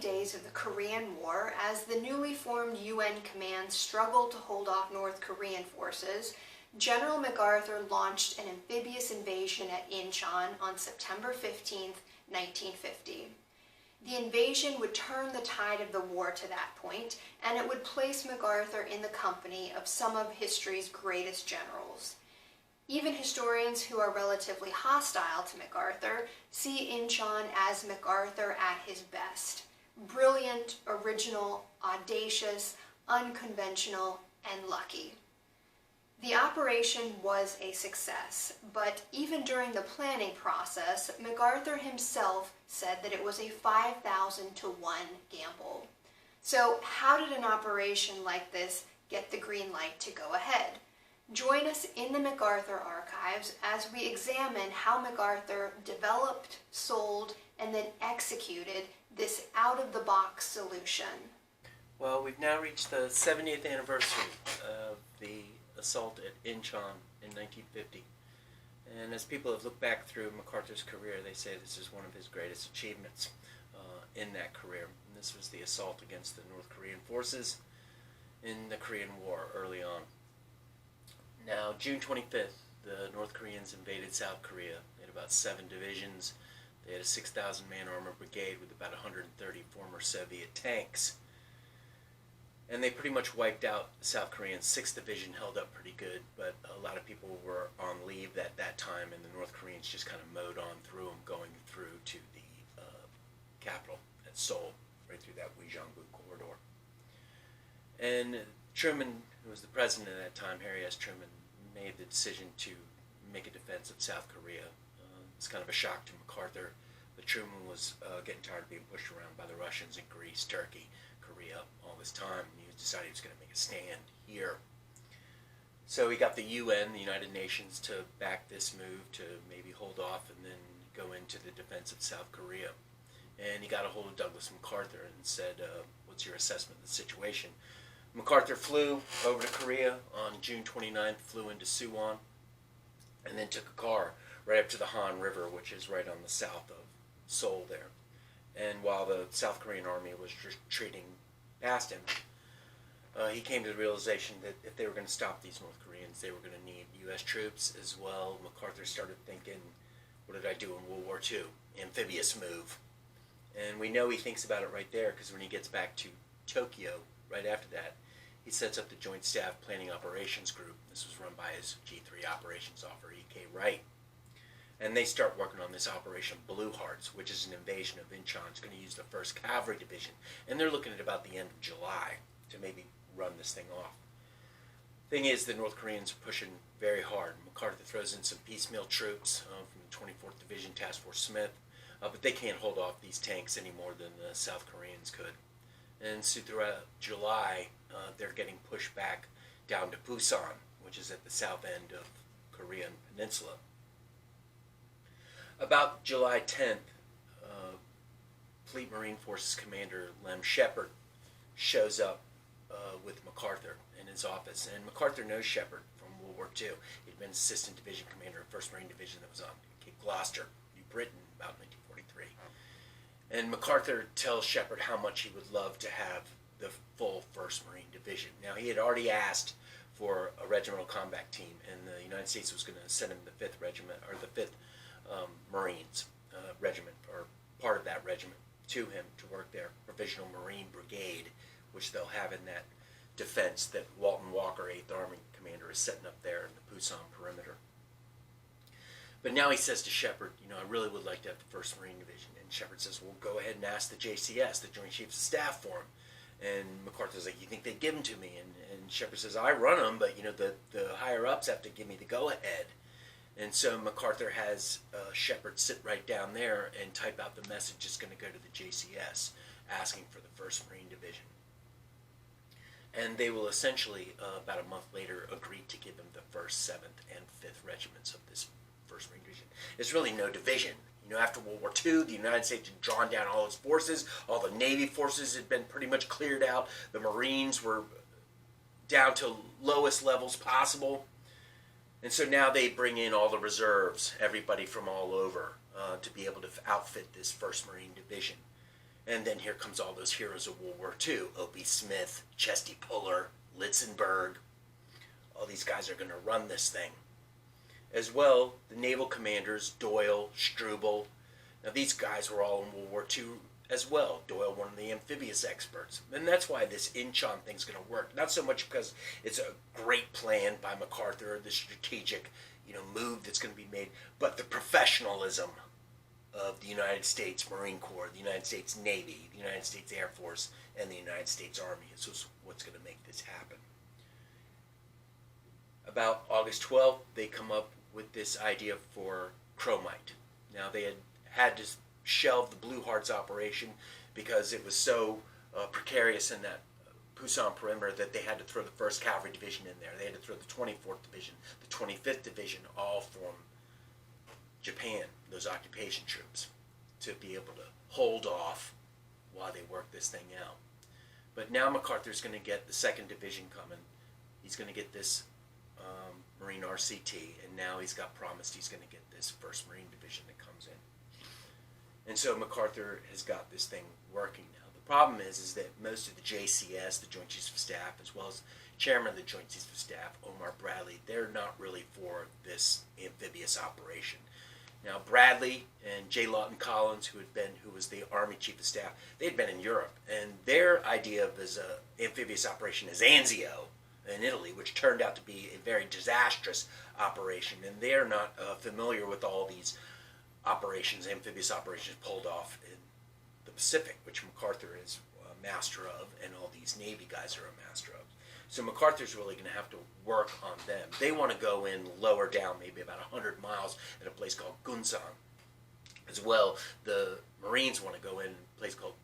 days of the Korean War, as the newly formed UN command struggled to hold off North Korean forces, General MacArthur launched an amphibious invasion at Incheon on September 15, 1950. The invasion would turn the tide of the war to that point, and it would place MacArthur in the company of some of history's greatest generals. Even historians who are relatively hostile to MacArthur see Incheon as MacArthur at his best. Brilliant, original, audacious, unconventional, and lucky. The operation was a success, but even during the planning process, MacArthur himself said that it was a 5,000 to 1 gamble. So how did an operation like this get the green light to go ahead? Join us in the MacArthur Archives as we examine how MacArthur developed, sold, and then executed this out-of-the-box solution. Well, we've now reached the 70th anniversary of the assault at Incheon in 1950. And as people have looked back through MacArthur's career, they say this is one of his greatest achievements in that career. And this was the assault against the North Korean forces in the Korean War early on. Now, June 25th, the North Koreans invaded South Korea. They had about 7 divisions. They had a 6,000-man armored brigade with about 130 former Soviet tanks. And they pretty much wiped out the South Koreans. 6th Division held up pretty good, but a lot of people were on leave at that time, and the North Koreans just kind of mowed on through them, going through to the capital at Seoul, right through that Uijeongbu corridor. And Truman, who was the president at that time, Harry S. Truman, made the decision to make a defense of South Korea. It's kind of a shock to MacArthur, but Truman was getting tired of being pushed around by the Russians in Greece, Turkey, Korea all this time, and he decided he was going to make a stand here. So he got the UN, the United Nations, to back this move to maybe hold off and then go into the defense of South Korea. And he got a hold of Douglas MacArthur and said, what's your assessment of the situation? MacArthur flew over to Korea on June 29th, flew into Suwon, and then took a car right up to the Han River, which is right on the south of Seoul there. And while the South Korean army was retreating past him, he came to the realization that if they were going to stop these North Koreans, they were going to need U.S. troops as well. MacArthur started thinking, what did I do in World War II? Amphibious move. And we know he thinks about it right there, because when he gets back to Tokyo, right after that, he sets up the Joint Staff Planning Operations Group. This was run by his G3 operations officer, E.K. Wright. And they start working on this Operation Blue Hearts, which is an invasion of Incheon. It's going to use the 1st Cavalry Division. And they're looking at about the end of July to maybe run this thing off. Thing is, the North Koreans are pushing very hard. MacArthur throws in some piecemeal troops from the 24th Division Task Force Smith, but they can't hold off these tanks any more than the South Koreans could. And so throughout July, they're getting pushed back down to Busan, which is at the south end of Korean Peninsula. About July 10th, Fleet Marine Forces Commander Lem Shepard shows up with MacArthur in his office. And MacArthur knows Shepard from World War II. He'd been assistant division commander of 1st Marine Division that was on Cape Gloucester, New Britain, about 1943. And MacArthur tells Shepard how much he would love to have the full 1st Marine Division. Now, he had already asked for a regimental combat team, and the United States was going to send him the 5th Regiment, or the 5th Marines Regiment, or part of that regiment, to him to work their Provisional Marine Brigade, which they'll have in that defense that Walton Walker, 8th Army Commander, is setting up there in the Busan perimeter. But now he says to Shepard, I really would like to have the 1st Marine Division. And Shepard says, well, go ahead and ask the JCS, the Joint Chiefs of Staff, for him. And MacArthur's like, you think they'd give them to me? And Shepard says, I run them, but, the higher-ups have to give me the go-ahead. And so MacArthur has Shepard sit right down there and type out the message that's going to go to the JCS, asking for the 1st Marine Division. And they will essentially, about a month later, agree to give him the 1st, 7th, and 5th regiments of this 1st Marine Division. It's really no division. After World War II, the United States had drawn down all its forces. All the Navy forces had been pretty much cleared out. The Marines were down to lowest levels possible. And so now they bring in all the reserves, everybody from all over, to be able to outfit this 1st Marine Division. And then here comes all those heroes of World War II. O.B. Smith, Chesty Puller, Litzenberg. All these guys are going to run this thing. As well, the naval commanders, Doyle, Struble. Now these guys were all in World War II as well. Doyle, one of the amphibious experts. And that's why this Incheon thing's going to work. Not so much because it's a great plan by MacArthur, the strategic, move that's going to be made, but the professionalism of the United States Marine Corps, the United States Navy, the United States Air Force, and the United States Army is what's going to make this happen. About August 12th, they come up with this idea for chromite. Now, they had to shelve the Blue Hearts operation because it was so precarious in that Pusan perimeter that they had to throw the 1st Cavalry Division in there. They had to throw the 24th Division, the 25th Division, all from Japan, those occupation troops, to be able to hold off while they work this thing out. But now MacArthur's going to get the 2nd Division coming. He's going to get this Marine RCT, and now he's got promised he's going to get this 1st Marine Division that comes in. And so MacArthur has got this thing working now. The problem is that most of the JCS, the Joint Chiefs of Staff, as well as Chairman of the Joint Chiefs of Staff, Omar Bradley, they're not really for this amphibious operation. Now, Bradley and J. Lawton Collins, who was the Army Chief of Staff, they'd been in Europe, and their idea of this amphibious operation is Anzio in Italy, which turned out to be a very disastrous operation, and they're not familiar with all these operations, amphibious operations pulled off in the Pacific, which MacArthur is a master of, and all these Navy guys are a master of. So MacArthur's really going to have to work on them. They want to go in lower down, maybe about 100 miles, at a place called Gunsan. As well, the Marines want to go in a place called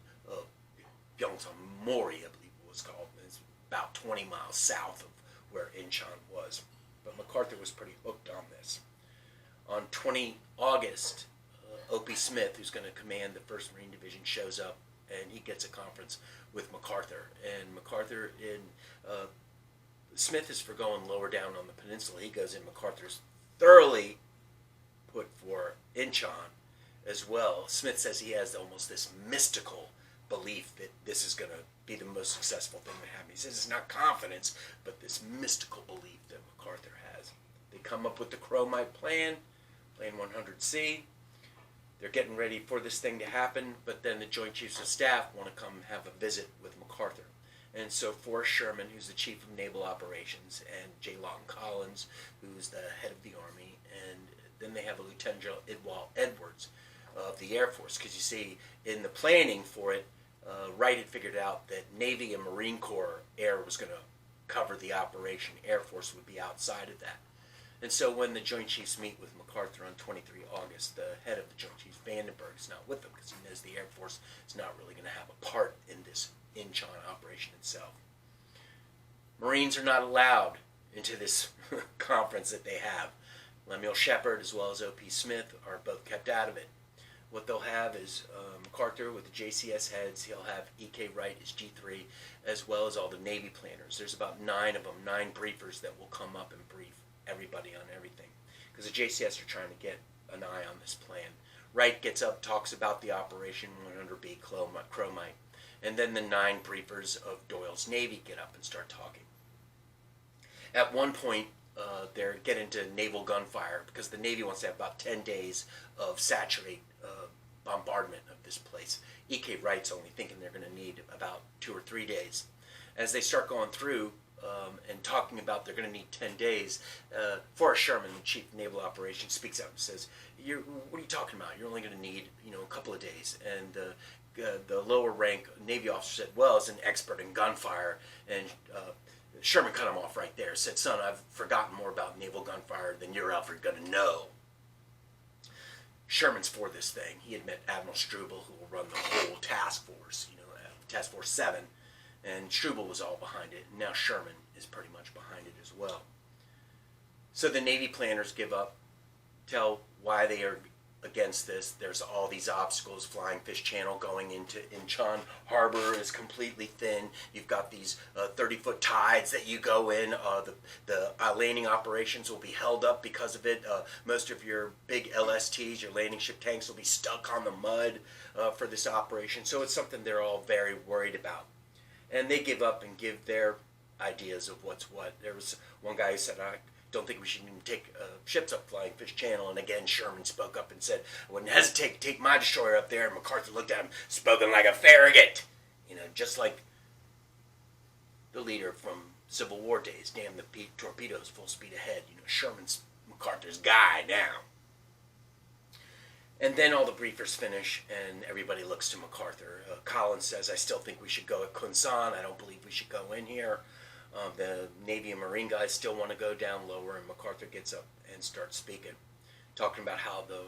Gyeongsang Mori, I believe it was called. It's about 20 miles south of where Incheon was. But MacArthur was pretty hooked on this. On 20 August, O.P. Smith, who's going to command the 1st Marine Division, shows up, and he gets a conference with MacArthur. And MacArthur Smith is for going lower down on the peninsula. He goes in. MacArthur's thoroughly put for Incheon as well. Smith says he has almost this mystical belief that this is going to be the most successful thing that happens. He says it's not confidence, but this mystical belief that MacArthur has. They come up with the chromite plan, Plan 100C. They're getting ready for this thing to happen, but then the Joint Chiefs of Staff want to come have a visit with MacArthur. And so Forrest Sherman, who's the Chief of Naval Operations, and J. Lawton Collins, who's the head of the Army, and then they have a Lieutenant General Idwal Edwards of the Air Force, because you see, in the planning for it, Wright had figured out that Navy and Marine Corps Air was going to cover the operation. Air Force would be outside of that. And so when the Joint Chiefs meet with MacArthur on 23 August, the head of the Joint Chiefs, Vandenberg, is not with them because he knows the Air Force is not really going to have a part in this Incheon operation itself. Marines are not allowed into this conference that they have. Lemuel Shepard as well as O.P. Smith are both kept out of it. What they'll have is MacArthur with the JCS heads. He'll have E.K. Wright as G3, as well as all the Navy planners. There's about 9 of them, 9 briefers that will come up and brief everybody on everything, because the JCS are trying to get an eye on this plan. Wright gets up, talks about the Operation 100B chromite, and then the 9 briefers of Doyle's Navy get up and start talking. At one point, they get into naval gunfire because the Navy wants to have about 10 days of saturate bombardment of this place. E.K. Wright's only thinking they're going to need about 2 or 3 days. As they start going through and talking about they're going to need 10 days, Forrest Sherman, the Chief of Naval Operations, speaks up and says, what are you talking about? You're only going to need a couple of days. And the lower rank Navy officer said, well, as an expert in gunfire, and Sherman cut him off right there, said, son, I've forgotten more about naval gunfire than you're ever going to know. Sherman's for this thing. He had met Admiral Struble, who will run the whole task force, Task Force 7, and Struble was all behind it, and now Sherman is pretty much behind it as well. So the Navy planners give up, tell why they are against this. There's all these obstacles. Flying Fish Channel going into Incheon Harbor is completely thin. You've got these 30-foot tides that you go in. The landing operations will be held up because of it. Most of your big LSTs, your landing ship tanks, will be stuck on the mud for this operation. So it's something they're all very worried about. And they give up and give their ideas of what's what. There was one guy who said, I don't think we should even take ships up Flying Fish Channel. And again, Sherman spoke up and said, I wouldn't hesitate to take my destroyer up there. And MacArthur looked at him, spoken like a farragut. You know, just like the leader from Civil War days. Damn the torpedoes, full speed ahead. You know, Sherman's MacArthur's guy now. And then all the briefers finish, and everybody looks to MacArthur. Collins says, I still think we should go at Kunsan. I don't believe we should go in here. The Navy and Marine guys still want to go down lower, and MacArthur gets up and starts speaking, talking about how the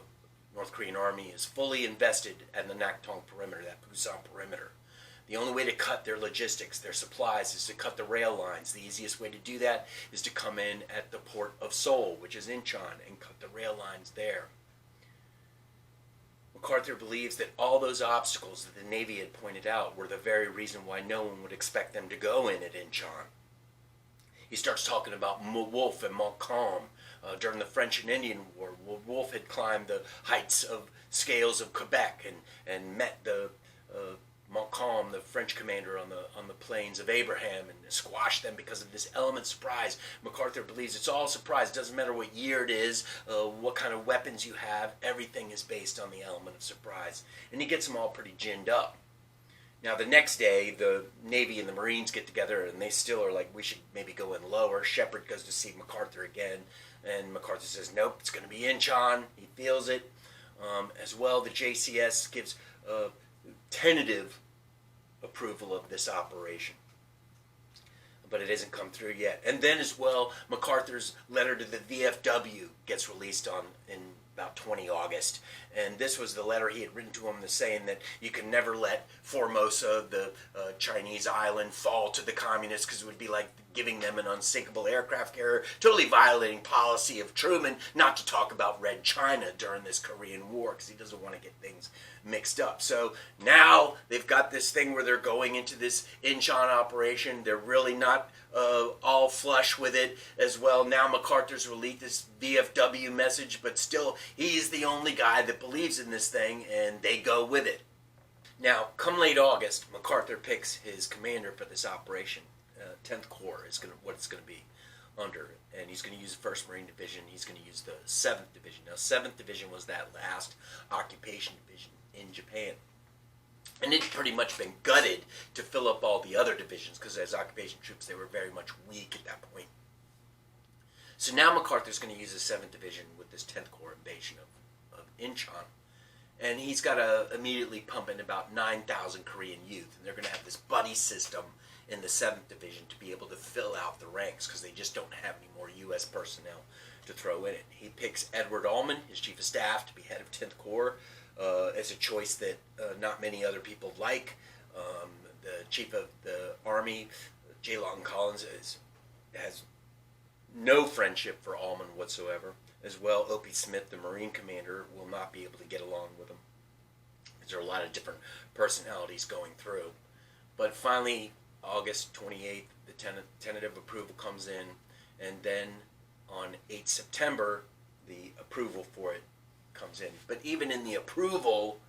North Korean army is fully invested at the Naktong perimeter, that Pusan perimeter. The only way to cut their logistics, their supplies, is to cut the rail lines. The easiest way to do that is to come in at the port of Seoul, which is Incheon, and cut the rail lines there. MacArthur believes that all those obstacles that the Navy had pointed out were the very reason why no one would expect them to go in at Incheon. He starts talking about Wolfe and Montcalm during the French and Indian War. Wolfe had climbed the heights of scales of Quebec and met the Montcalm, the French commander, on the plains of Abraham, and squashed them because of this element surprise. MacArthur believes it's all surprise. It doesn't matter what year it is, what kind of weapons you have. Everything is based on the element of surprise. And he gets them all pretty ginned up. Now, the next day, the Navy and the Marines get together, and they still are like, we should maybe go in lower. Shepard goes to see MacArthur again, and MacArthur says, nope, it's going to be Incheon. He feels it. As well, the JCS gives tentative approval of this operation, but it hasn't come through yet. And then, as well, MacArthur's letter to the VFW gets released in about 20 August. And this was the letter he had written to him saying that you can never let Formosa, the Chinese island, fall to the communists because it would be like giving them an unsinkable aircraft carrier, totally violating policy of Truman not to talk about Red China during this Korean War because he doesn't want to get things mixed up. So now they've got this thing where they're going into this Incheon operation. They're really not all flush with it as well. Now MacArthur's released this VFW message, but still he's the only guy that believes in this thing, and they go with it. Now, come late August, MacArthur picks his commander for this operation. 10th Corps is what it's going to be under, and he's going to use the 1st Marine Division. He's going to use the 7th Division. Now, 7th Division was that last occupation division in Japan. And it's pretty much been gutted to fill up all the other divisions because as occupation troops, they were very much weak at that point. So now MacArthur's going to use the 7th Division with this 10th Corps invasion of Incheon. And he's got to immediately pump in about 9,000 Korean youth. And they're going to have this buddy system in the 7th Division to be able to fill out the ranks because they just don't have any more U.S. personnel to throw in it. He picks Edward Ullman, his chief of staff, to be head of 10th Corps as a choice that not many other people like. The chief of the Army, J. Lawton Collins, has no friendship for Ullman whatsoever. As well, Opie Smith, the Marine commander, will not be able to get along with him. There are a lot of different personalities going through. But finally, August 28th, the tentative approval comes in, and then on 8 September, the approval for it comes in. But even in the approval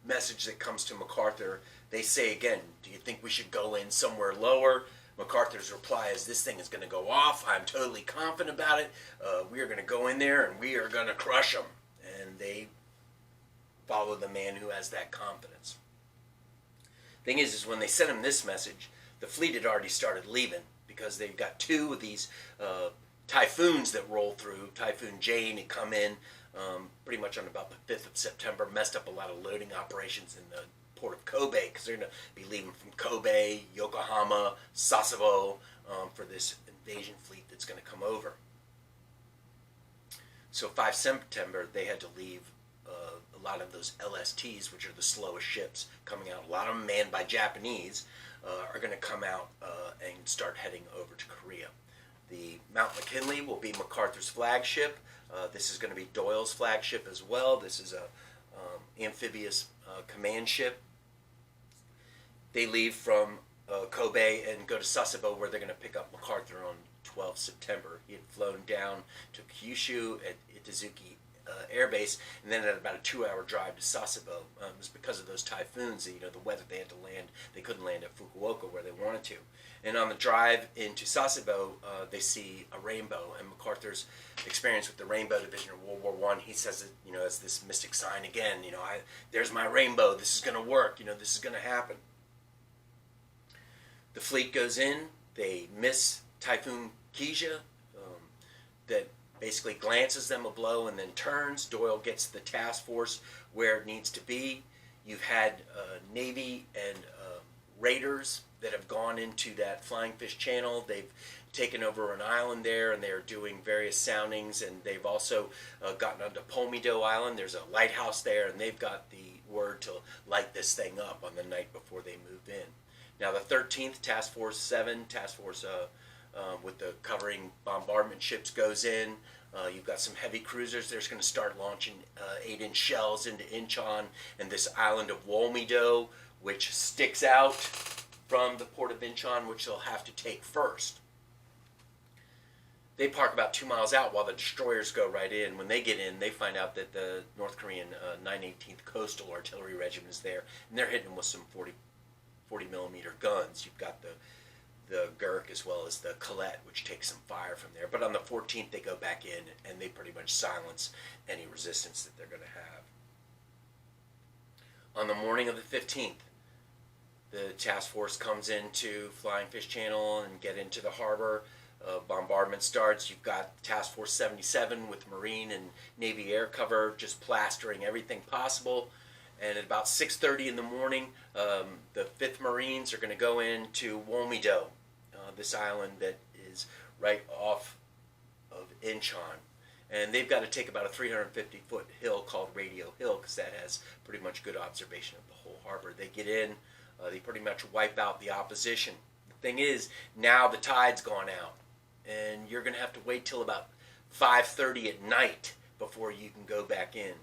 message that comes to MacArthur, they say again, do you think we should go in somewhere lower? MacArthur's reply is, this thing is going to go off. I'm totally confident about it. We are going to go in there and we are going to crush them. And they follow the man who has that confidence. Thing is when they sent him this message, the fleet had already started leaving because they've got 2 of these typhoons that roll through. Typhoon Jane had come in pretty much on about the 5th of September, messed up a lot of loading operations in the port of Kobe because they're going to be leaving from Kobe, Yokohama, Sasebo for this invasion fleet that's going to come over. So 5 September, they had to leave a lot of those LSTs, which are the slowest ships coming out. A lot of them manned by Japanese are going to come out and start heading over to Korea. The Mount McKinley will be MacArthur's flagship. This is going to be Doyle's flagship as well. This is amphibious command ship. They leave from Kobe and go to Sasebo, where they're going to pick up MacArthur on 12 September. He had flown down to Kyushu at Itazuki Air Base, and then had about a 2-hour drive to Sasebo. It was because of those typhoons, the weather, they had to land. They couldn't land at Fukuoka where they wanted to. And on the drive into Sasebo, they see a rainbow, and MacArthur's experience with the Rainbow Division of World War I, he says it, as this mystic sign again. There's my rainbow. This is going to work. This is going to happen. The fleet goes in. They miss Typhoon Kija, that basically glances them a blow and then turns. Doyle gets the task force where it needs to be. You've had Navy and raiders that have gone into that Flying Fish Channel. They've taken over an island there, and they're doing various soundings, and they've also gotten onto Wolmido Island. There's a lighthouse there, and they've got the word to light this thing up on the night before they move in. Now the 13th, Task Force 7, Task Force with the covering bombardment ships goes in. You've got some heavy cruisers. They're going to start launching 8-inch shells into Incheon and this island of Wolmido, which sticks out from the port of Incheon, which they'll have to take first. They park about 2 miles out while the destroyers go right in. When they get in, they find out that the North Korean 918th Coastal Artillery Regiment is there, and they're hitting them with some 40 millimeter guns. You've got the Gurk as well as the Colette, which takes some fire from there. But on the 14th, they go back in, and they pretty much silence any resistance that they're going to have. On the morning of the 15th, the task force comes into Flying Fish Channel and get into the harbor. Bombardment starts. You've got Task Force 77 with Marine and Navy air cover just plastering everything possible. And at about 6:30 in the morning, the 5th Marines are going to go into Wolmido, this island that is right off of Incheon. And they've got to take about a 350-foot hill called Radio Hill, because that has pretty much good observation of the whole harbor. They get in, they pretty much wipe out the opposition. The thing is, now the tide's gone out, and you're going to have to wait till about 5:30 at night before you can go back in.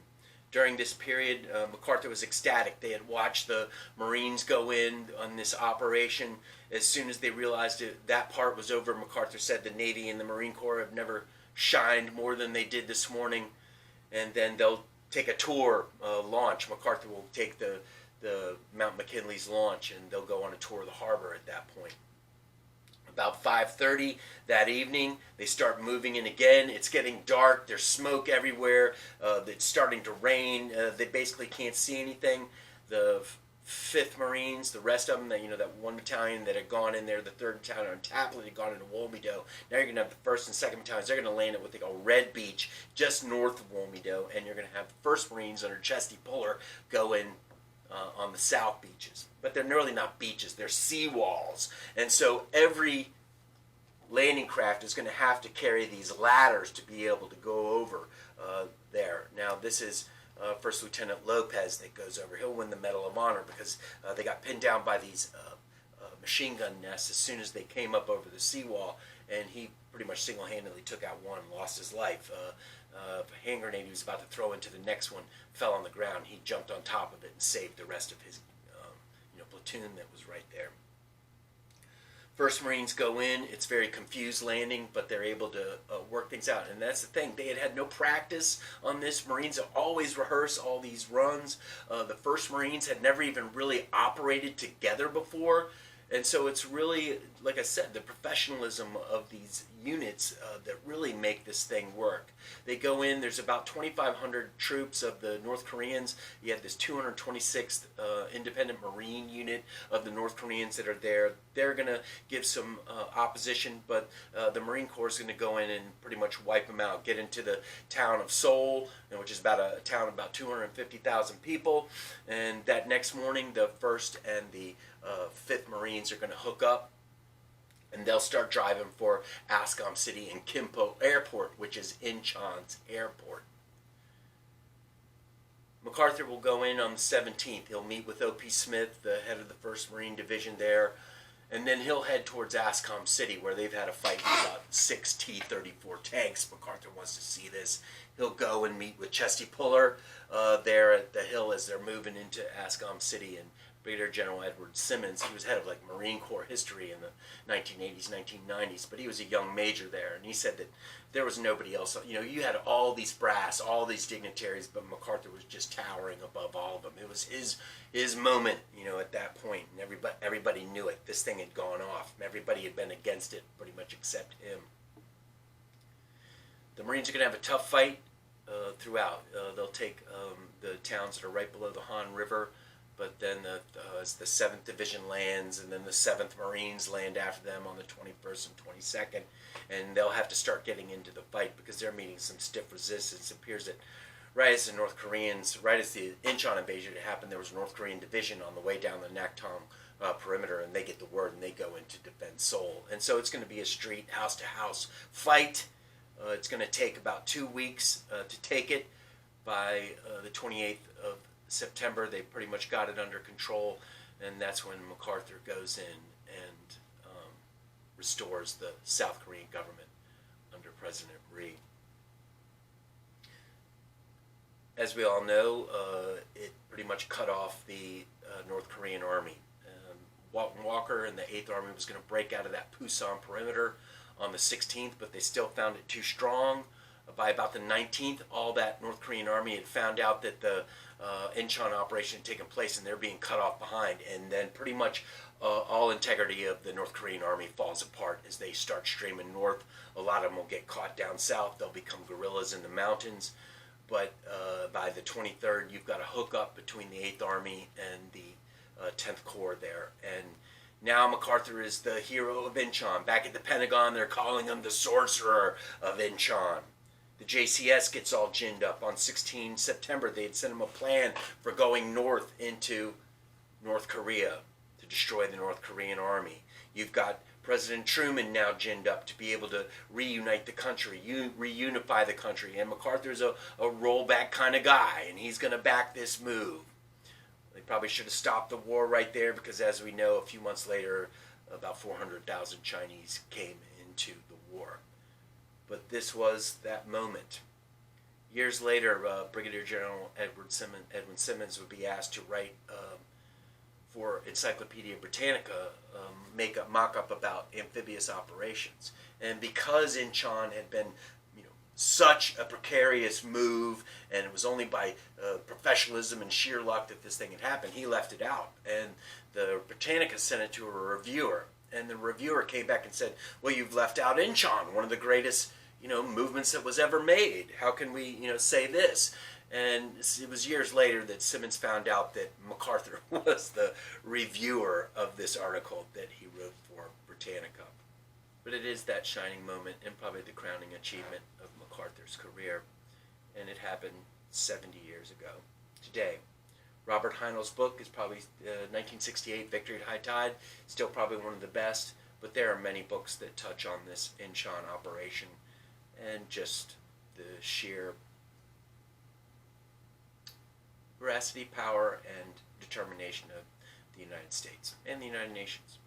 During this period, MacArthur was ecstatic. They had watched the Marines go in on this operation. As soon as they realized that part was over, MacArthur said the Navy and the Marine Corps have never shined more than they did this morning. And then they'll take a tour launch. MacArthur will take the Mount McKinley's launch, and they'll go on a tour of the harbor at that point. About 5:30 that evening, they start moving in again. It's getting dark. There's smoke everywhere. It's starting to rain. They basically can't see anything. The 5th Marines, the rest of them, that one battalion that had gone in there, the 3rd battalion on Tapley had gone into Wolmido. Now you're going to have the 1st and 2nd battalions. They're going to land at what they call Red Beach, just north of Wolmido, and you're going to have the 1st Marines under Chesty Puller go in on the south beaches. But they're really not beaches, they're seawalls. And so every landing craft is going to have to carry these ladders to be able to go over there. Now this is First Lieutenant Lopez that goes over. He'll win the Medal of Honor because they got pinned down by these machine gun nests as soon as they came up over the seawall, and he pretty much single-handedly took out one and lost his life. A hand grenade he was about to throw into the next one fell on the ground. He jumped on top of it and saved the rest of his platoon that was right there. 1st Marines go in. It's very confused landing, but they're able to work things out. And that's the thing. They had no practice on this. Marines always rehearse all these runs. The 1st Marines had never even really operated together before. And so it's really, like I said, the professionalism of these units that really make this thing work. They go in, there's about 2,500 troops of the North Koreans. You have this 226th Independent Marine Unit of the North Koreans that are there. They're going to give some opposition, but the Marine Corps is going to go in and pretty much wipe them out, get into the town of Seoul, which is about a town of about 250,000 people. And that next morning, the 1st and the 5th Marines are going to hook up, and they'll start driving for Ascom City and Kimpo Airport, which is Incheon's airport. MacArthur will go in on the 17th. He'll meet with O.P. Smith, the head of the 1st Marine Division there, and then he'll head towards Ascom City, where they've had a fight with about 6 T-34 tanks. MacArthur wants to see this. he'll go and meet with Chesty Puller there at the Hill as they're moving into Ascom City, and Brigadier General Edward Simmons, he was head of like Marine Corps history in the 1980s, 1990s, but he was a young major there, and he said that there was nobody else. You know, you had all these brass, all these dignitaries, but MacArthur was just towering above all of them. It was his moment, you know, at that point, and everybody knew it. This thing had gone off. Everybody had been against it, pretty much except him. The Marines are going to have a tough fight throughout. They'll take the towns that are right below the Han River, but then as the 7th Division lands, and then the 7th Marines land after them on the 21st and 22nd, and they'll have to start getting into the fight because they're meeting some stiff resistance. It appears that right as the Incheon invasion had happened, there was a North Korean division on the way down the Naktong perimeter, and they get the word and they go in to defend Seoul. And so it's going to be a street, house-to-house fight. It's going to take about 2 weeks to take it. By the 28th of September, they pretty much got it under control, and that's when MacArthur goes in and restores the South Korean government under President Ri. As we all know, it pretty much cut off the North Korean army. Walton Walker and the 8th Army was going to break out of that Pusan perimeter on the 16th, but they still found it too strong. By about the 19th, all that North Korean army had found out that the Incheon operation had taken place, and they're being cut off behind. And then pretty much all integrity of the North Korean army falls apart as they start streaming north. A lot of them will get caught down south. They'll become guerrillas in the mountains. But by the 23rd, you've got a hookup between the 8th Army and the 10th Corps there. And now MacArthur is the hero of Incheon. Back at the Pentagon, they're calling him the sorcerer of Incheon. The JCS gets all ginned up. On 16 September, they had sent him a plan for going north into North Korea to destroy the North Korean army. You've got President Truman now ginned up to be able to reunite the country, reunify the country. And MacArthur's a rollback kind of guy, and he's going to back this move. They probably should have stopped the war right there because, as we know, a few months later, about 400,000 Chinese came into the war. But this was that moment. Years later, Brigadier General Edwin Simmons would be asked to write for Encyclopedia Britannica, make a mock-up about amphibious operations. And because Incheon had been, such a precarious move, and it was only by professionalism and sheer luck that this thing had happened, he left it out. And the Britannica sent it to a reviewer, and the reviewer came back and said, well, you've left out Incheon, one of the greatest movements that was ever made. How can we, say this? And it was years later that Simmons found out that MacArthur was the reviewer of this article that he wrote for Britannica. But it is that shining moment and probably the crowning achievement of MacArthur's career. And it happened 70 years ago today. Robert Heinl's book is probably 1968, Victory at High Tide, still probably one of the best. But there are many books that touch on this Incheon operation and just the sheer veracity, power, and determination of the United States and the United Nations.